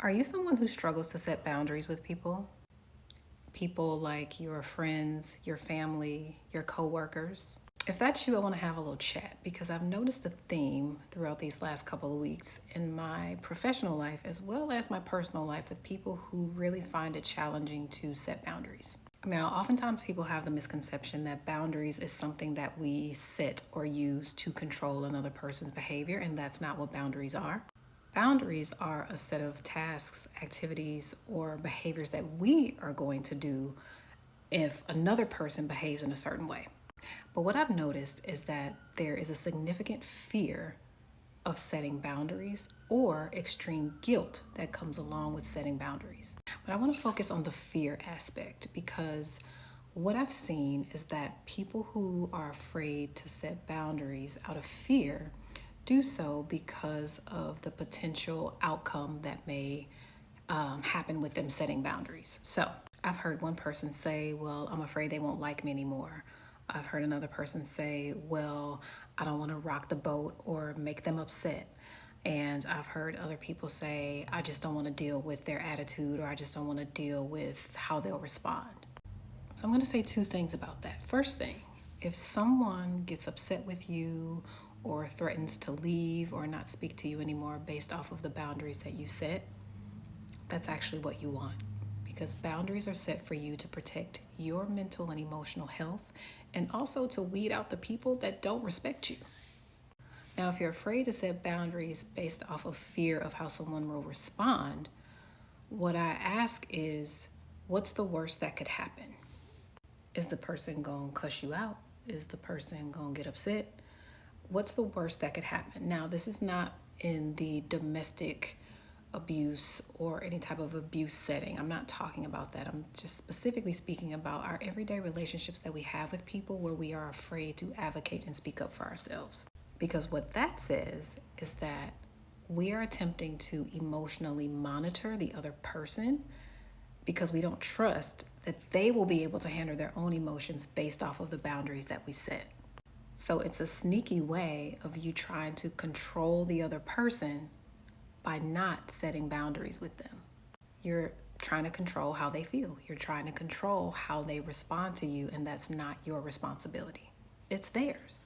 Are you someone who struggles to set boundaries with people? People like your friends, your family, your coworkers? If that's you, I want to have a little chat because I've noticed a theme throughout these last couple of weeks in my professional life as well as my personal life with people who really find it challenging to set boundaries. Now, oftentimes people have the misconception that boundaries is something that we set or use to control another person's behavior, and that's not what boundaries are. Boundaries are a set of tasks, activities, or behaviors that we are going to do if another person behaves in a certain way. But what I've noticed is that there is a significant fear of setting boundaries or extreme guilt that comes along with setting boundaries. But I want to focus on the fear aspect because what I've seen is that people who are afraid to set boundaries out of fear do so because of the potential outcome that may happen with them setting boundaries. So I've heard one person say, well, I'm afraid they won't like me anymore. I've heard another person say, well, I don't want to rock the boat or make them upset. And I've heard other people say, I just don't want to deal with their attitude or I just don't want to deal with how they'll respond. So I'm going to say two things about that. First thing, if someone gets upset with you or threatens to leave or not speak to you anymore based off of the boundaries that you set, that's actually what you want. Because boundaries are set for you to protect your mental and emotional health and also to weed out the people that don't respect you. Now, if you're afraid to set boundaries based off of fear of how someone will respond, what I ask is, what's the worst that could happen? Is the person going to cuss you out? Is the person going to get upset? What's the worst that could happen? Now, this is not in the domestic abuse or any type of abuse setting. I'm not talking about that. I'm just specifically speaking about our everyday relationships that we have with people where we are afraid to advocate and speak up for ourselves. Because what that says is that we are attempting to emotionally monitor the other person because we don't trust that they will be able to handle their own emotions based off of the boundaries that we set. So it's a sneaky way of you trying to control the other person by not setting boundaries with them. You're trying to control how they feel. You're trying to control how they respond to you, and that's not your responsibility. It's theirs.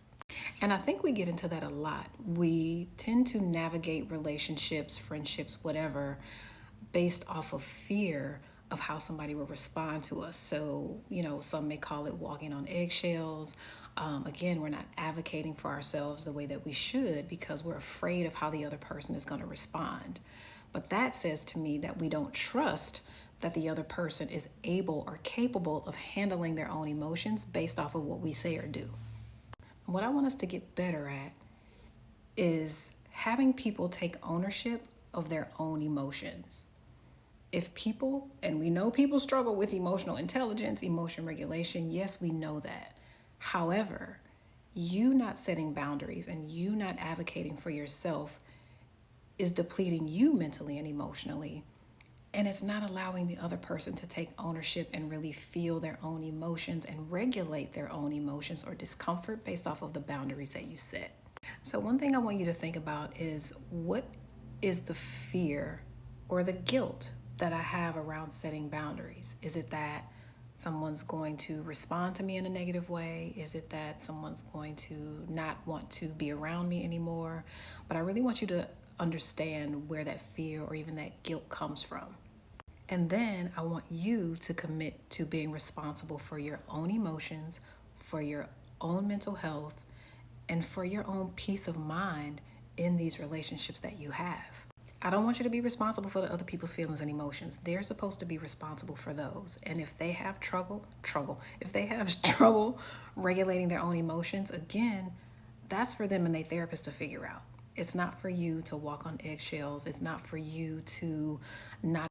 And I think we get into that a lot. We tend to navigate relationships, friendships, whatever, based off of fear of how somebody will respond to us. So, some may call it walking on eggshells. Again, we're not advocating for ourselves the way that we should because we're afraid of how the other person is going to respond. But that says to me that we don't trust that the other person is able or capable of handling their own emotions based off of what we say or do. What I want us to get better at is having people take ownership of their own emotions. If people, and we know people struggle with emotional intelligence, emotion regulation, yes, we know that. However, you not setting boundaries and you not advocating for yourself is depleting you mentally and emotionally. And it's not allowing the other person to take ownership and really feel their own emotions and regulate their own emotions or discomfort based off of the boundaries that you set. So one thing I want you to think about is, what is the fear or the guilt that I have around setting boundaries? Is it that someone's going to respond to me in a negative way? Is it that someone's going to not want to be around me anymore? But I really want you to understand where that fear or even that guilt comes from. And then I want you to commit to being responsible for your own emotions, for your own mental health, and for your own peace of mind in these relationships that you have. I don't want you to be responsible for the other people's feelings and emotions. They're supposed to be responsible for those. And if they have if they have trouble regulating their own emotions, again, that's for them and their therapist to figure out. It's not for you to walk on eggshells. It's not for you to not